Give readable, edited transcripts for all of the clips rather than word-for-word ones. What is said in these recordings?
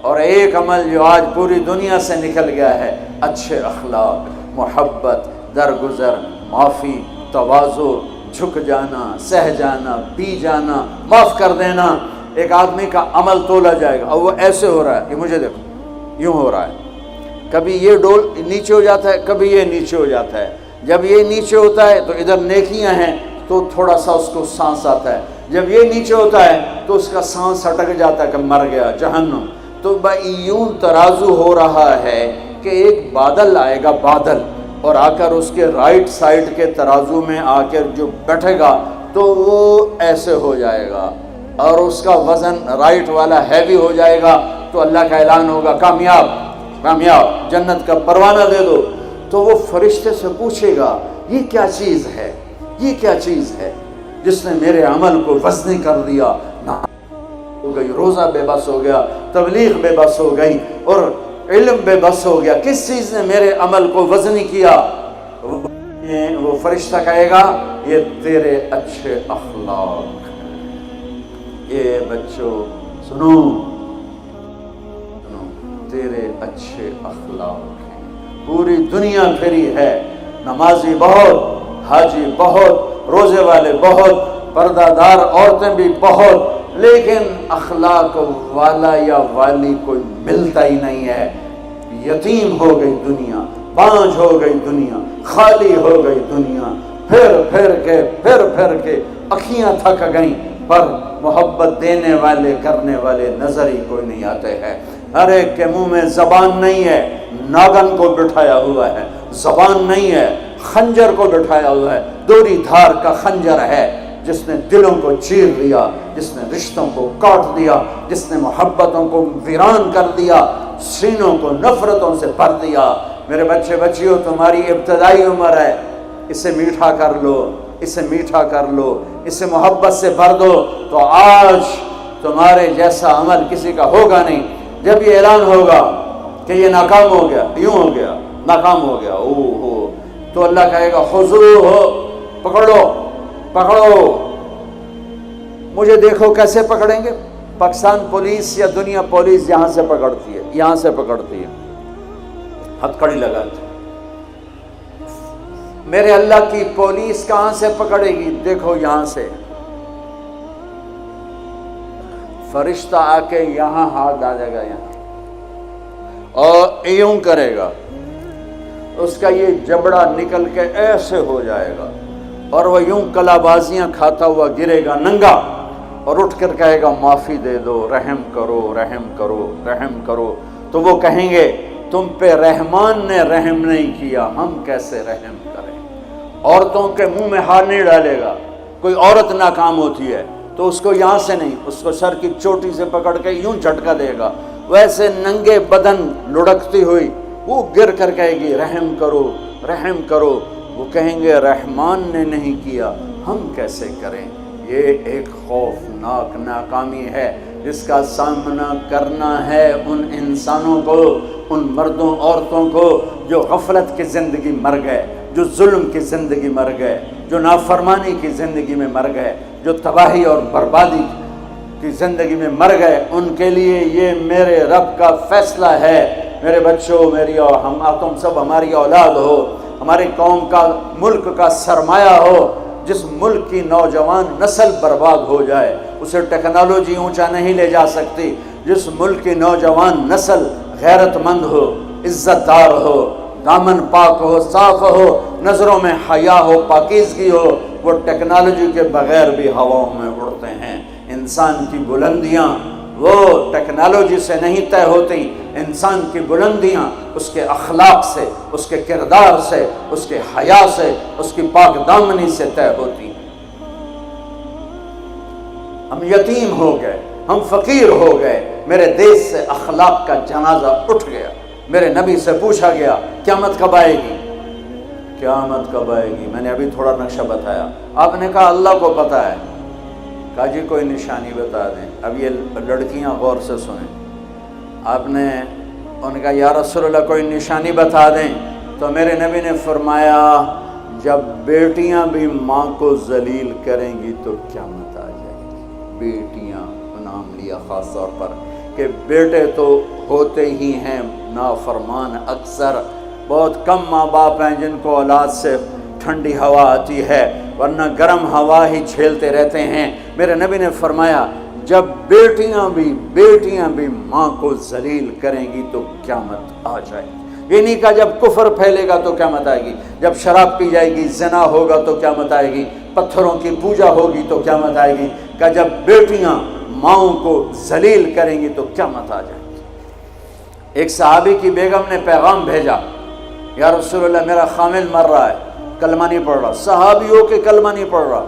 اور ایک عمل جو آج پوری دنیا سے نکل گیا ہے، اچھے اخلاق، محبت، درگزر، معافی، تواضع، جھک جانا، سہ جانا، پی جانا، معاف کر دینا۔ ایک آدمی کا عمل تولا جائے گا اور وہ ایسے ہو رہا ہے، یہ مجھے دیکھو یوں ہو رہا ہے، کبھی یہ ڈول نیچے ہو جاتا ہے، کبھی یہ نیچے ہو جاتا ہے۔ جب یہ نیچے ہوتا ہے تو ادھر نیکیاں ہیں تو تھوڑا سا اس کو سانس آتا ہے، جب یہ نیچے ہوتا ہے تو اس کا سانس اٹک جاتا ہے کہ مر گیا، جہنم۔ تو یوں ترازو ہو رہا ہے کہ ایک بادل آئے گا، بادل، اور آ کر اس کے رائٹ سائڈ کے ترازو میں آ کر جو بیٹھے گا تو وہ ایسے ہو جائے گا، اور اس کا وزن رائٹ والا ہیوی ہو جائے گا، تو اللہ کا اعلان ہوگا کامیاب، کامیاب، جنت کا پروانہ دے دو۔ تو وہ فرشتے سے پوچھے گا یہ کیا چیز ہے، یہ کیا چیز ہے جس نے میرے عمل کو وزنی کر دیا؟ ہو گئی، روزہ بے بس ہو گیا، تبلیغ بے بس ہو گئی، اور علم بے بس ہو گیا، کس چیز نے میرے عمل کو وزنی کیا؟ وہ فرشتہ کہے گا یہ تیرے اچھے اخلاق۔ یہ بچوں سنو، تیرے اچھے اخلاق ہیں۔ پوری دنیا پھری ہے، نمازی بہت، حاجی بہت، روزے والے بہت، پردہ دار عورتیں بھی بہت، لیکن اخلاق والا یا والی کوئی ملتا ہی نہیں ہے۔ یتیم ہو گئی دنیا، بانجھ ہو گئی دنیا، خالی ہو گئی دنیا، پھر کے اکھیاں تھک گئیں، پر محبت دینے والے کرنے والے نظر ہی کوئی نہیں آتے ہیں۔ ہر ایک کے منہ میں زبان نہیں ہے، ناگن کو بٹھایا ہوا ہے، زبان نہیں ہے، خنجر کو بٹھایا ہوا ہے، دوری دھار کا خنجر ہے، جس نے دلوں کو چیر دیا، جس نے رشتوں کو کاٹ دیا، جس نے محبتوں کو ویران کر دیا، سینوں کو نفرتوں سے بھر دیا۔ میرے بچے بچیوں، تمہاری ابتدائی عمر ہے، اسے میٹھا کر لو، اسے میٹھا کر لو، اسے محبت سے بھر دو، تو آج تمہارے جیسا عمل کسی کا ہوگا نہیں۔ جب یہ اعلان ہوگا کہ یہ ناکام ہو گیا، یوں ہو گیا، ناکام ہو گیا، تو اللہ کہے گا خذوہ، پکڑو پکڑو۔ مجھے دیکھو کیسے پکڑیں گے؟ پاکستان پولیس یا دنیا پولیس یہاں سے پکڑتی ہے، یہاں سے پکڑتی ہے، ہتھکڑی لگاتی ہے۔ میرے اللہ کی پولیس کہاں سے پکڑے گی؟ دیکھو یہاں سے، فرشتہ آ کے یہاں ہاتھ ڈالے گا، یہاں، اور یوں کرے گا، اس کا یہ جبڑا نکل کے ایسے ہو جائے گا، اور وہ یوں کلا بازیاں کھاتا ہوا گرے گا ننگا، اور اٹھ کر کہے گا معافی دے دو، رحم کرو، رحم کرو، رحم کرو۔ تو وہ کہیں گے تم پہ رحمان نے رحم نہیں کیا، ہم کیسے رحم کریں؟ عورتوں کے منہ میں ہاتھ نہیں ڈالے گا۔ کوئی عورت ناکام ہوتی ہے تو اس کو یہاں سے نہیں، اس کو سر کی چوٹی سے پکڑ کے یوں جھٹکا دے گا، ویسے ننگے بدن لڑکتی ہوئی وہ گر کر کہے گی رحم کرو، رحم کرو۔ وہ کہیں گے رحمان نے نہیں کیا، ہم کیسے کریں؟ یہ ایک خوفناک ناکامی ہے جس کا سامنا کرنا ہے ان انسانوں کو، ان مردوں عورتوں کو جو غفلت کی زندگی مر گئے، جو ظلم کی زندگی مر گئے، جو نافرمانی کی زندگی میں مر گئے، جو تباہی اور بربادی کی زندگی میں مر گئے۔ ان کے لیے یہ میرے رب کا فیصلہ ہے۔ میرے بچوں، میری اور تم سب ہماری اولاد ہو، ہماری قوم کا، ملک کا سرمایہ ہو۔ جس ملک کی نوجوان نسل برباد ہو جائے اسے ٹیکنالوجی اونچا نہیں لے جا سکتی۔ جس ملک کی نوجوان نسل غیرت مند ہو، عزت دار ہو، دامن پاک ہو، صاف ہو، نظروں میں حیا ہو، پاکیزگی ہو، وہ ٹیکنالوجی کے بغیر بھی ہواؤں میں اڑتے ہیں۔ انسان کی بلندیاں وہ ٹیکنالوجی سے نہیں طے ہوتی، انسان کی بلندیاں اس کے اخلاق سے، اس کے کردار سے، اس کے حیا سے، اس کی پاک دامنی سے طے ہوتی۔ ہم یتیم ہو گئے، ہم فقیر ہو گئے، میرے دیش سے اخلاق کا جنازہ اٹھ گیا۔ میرے نبی سے پوچھا گیا قیامت کب آئے گی؟ قیامت کب آئے گی؟ میں نے ابھی تھوڑا نقشہ بتایا، آپ نے کہا اللہ کو پتہ ہے۔ کہا جی کوئی نشانی بتا دیں۔ اب یہ لڑکیاں غور سے سنیں۔ آپ نے ان کا یا رسول اللہ کوئی نشانی بتا دیں، تو میرے نبی نے فرمایا جب بیٹیاں بھی ماں کو ذلیل کریں گی تو قیامت آ جائے گی۔ بیٹیاں نام لیا خاص طور پر، کہ بیٹے تو ہوتے ہی ہیں نافرمان اکثر، بہت کم ماں باپ ہیں جن کو اولاد سے ٹھنڈی ہوا آتی ہے، ورنہ گرم ہوا ہی جھیلتے رہتے ہیں۔ میرے نبی نے فرمایا جب بیٹیاں بھی ماں کو ذلیل کریں گی تو قیامت آ جائے گی۔ یہ نہیں کہا جب کفر پھیلے گا تو قیامت آئے گی، جب شراب پی جائے گی، زنا ہوگا تو قیامت آئے گی، پتھروں کی پوجا ہوگی تو قیامت آئے گی، کہ جب بیٹیاں ماؤں کو ذلیل کریں گی تو قیامت آ جائے گی۔ ایک صحابی کی بیگم نے پیغام بھیجا، یا رسول اللہ میرا خامل مر رہا ہے، کلمہ نہیں پڑھ رہا۔ صحابی ہو کے کلمہ نہیں پڑھ رہا،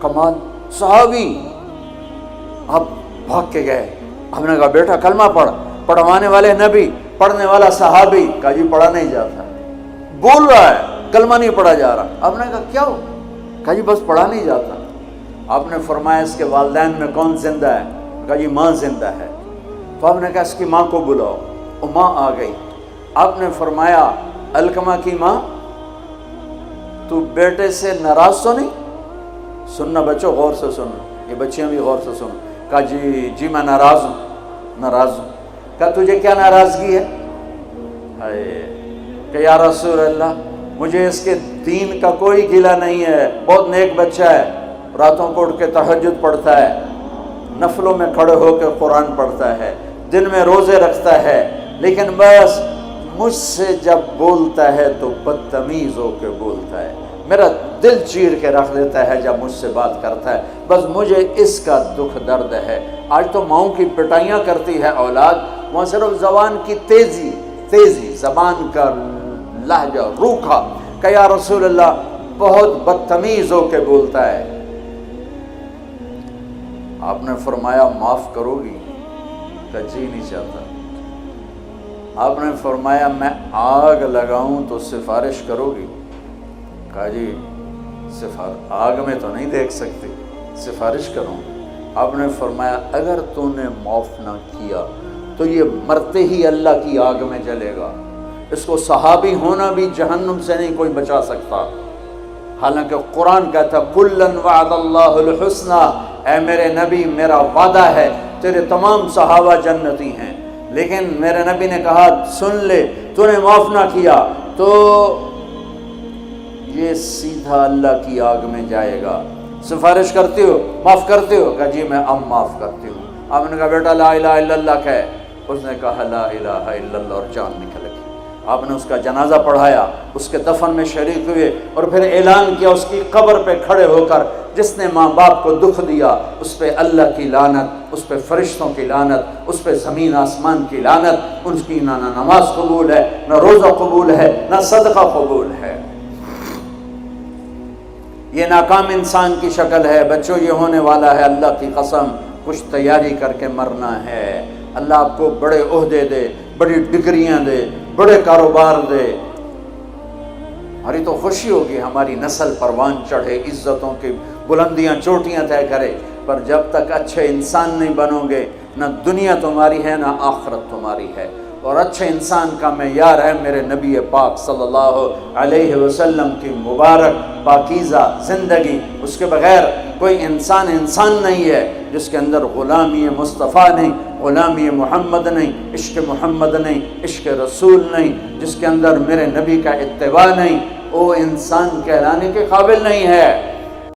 کمال، صحابی۔ اب بھاگ کے گئے، ہم نے کہا بیٹا کلمہ پڑھ، پڑھوانے والے نبی، پڑھنے والا صحابی، کہا جی پڑھا نہیں جاتا، بول رہا ہے کلمہ نہیں پڑھا جا رہا۔ ہم نے کہا کیا ہو؟ کہا جی بس پڑھا نہیں جاتا۔ آپ نے فرمایا اس کے والدین میں کون زندہ ہے؟ کہا جی ماں زندہ ہے۔ تو آپ نے کہا اس کی ماں کو بلاؤ، وہ ماں آ گئی۔ آپ نے فرمایا علقمہ کی ماں تو بیٹے سے ناراض تو نہیں؟ سننا بچوں، غور سے سننا، یہ بچیاں بھی غور سے سننا۔ کہا جی میں ناراض ہوں۔ کہا تجھے کیا ناراضگی ہے؟ کہ یا رسول اللہ مجھے اس کے دین کا کوئی گلہ نہیں ہے، بہت نیک بچہ ہے، راتوں کو اٹھ کے تہجد پڑھتا ہے، نفلوں میں کھڑے ہو کے قرآن پڑھتا ہے، دن میں روزے رکھتا ہے، لیکن بس مجھ سے جب بولتا ہے تو بدتمیز ہو کے بولتا ہے، میرا دل چیر کے رکھ دیتا ہے جب مجھ سے بات کرتا ہے، بس مجھے اس کا دکھ درد ہے۔ آج تو ماؤں کی پٹائیاں کرتی ہے اولاد، وہاں صرف زبان کی تیزی، زبان کا لہجہ روکھا، کہ یا رسول اللہ بہت بدتمیز ہو کے بولتا ہے۔ آپ نے فرمایا معاف کرو گی؟ کہ جی نہیں چاہتا۔ آپ نے فرمایا میں آگ لگاؤں تو سفارش کرو گی؟ کہا جی آگ میں تو نہیں دیکھ سکتی، سفارش کروں۔ آپ نے فرمایا اگر تو نے معاف نہ کیا تو یہ مرتے ہی اللہ کی آگ میں جلے گا، اس کو صحابی ہونا بھی جہنم سے نہیں کوئی بچا سکتا، حالانکہ قرآن کہتا کلن وعد اللہ الحسنى، اے میرے نبی میرا وعدہ ہے تیرے تمام صحابہ جنتی ہیں، لیکن میرے نبی نے کہا سن لے تو نے معاف نہ کیا تو یہ سیدھا اللہ کی آگ میں جائے گا۔ سفارش کرتے ہو، معاف کرتے ہو؟ کہا جی میں اب معاف کرتی ہوں۔ آپ نے کہا بیٹا لا الہ الا اللہ کہے، اس نے کہا لا الہ الا اللہ اور جان نکل گئی۔ آپ نے اس کا جنازہ پڑھایا، اس کے دفن میں شریک ہوئے، اور پھر اعلان کیا اس کی قبر پہ کھڑے ہو کر جس نے ماں باپ کو دکھ دیا اس پہ اللہ کی لعنت، اس پہ فرشتوں کی لعنت، اس پہ زمین آسمان کی لعنت، ان کی نہ نماز قبول ہے، نہ روزہ قبول ہے، نہ صدقہ قبول ہے۔ یہ ناکام انسان کی شکل ہے بچوں، یہ ہونے والا ہے اللہ کی قسم، کچھ تیاری کر کے مرنا ہے۔ اللہ آپ کو بڑے عہدے دے، بڑی ڈگریاں دے، بڑے کاروبار دے، ہماری تو خوشی ہوگی، ہماری نسل پروان چڑھے، عزتوں کی بلندیاں چوٹیاں طے کرے، پر جب تک اچھے انسان نہیں بنو گے نہ دنیا تمہاری ہے نہ آخرت تمہاری ہے۔ اور اچھے انسان کا معیار ہے میرے نبی پاک صلی اللہ علیہ وسلم کی مبارک پاکیزہ زندگی، اس کے بغیر کوئی انسان نہیں ہے جس کے اندر غلامی مصطفیٰ نہیں، غلامی محمد نہیں، عشق محمد نہیں، عشق رسول نہیں، جس کے اندر میرے نبی کا اتباع نہیں، وہ انسان کہلانے کے قابل نہیں ہے۔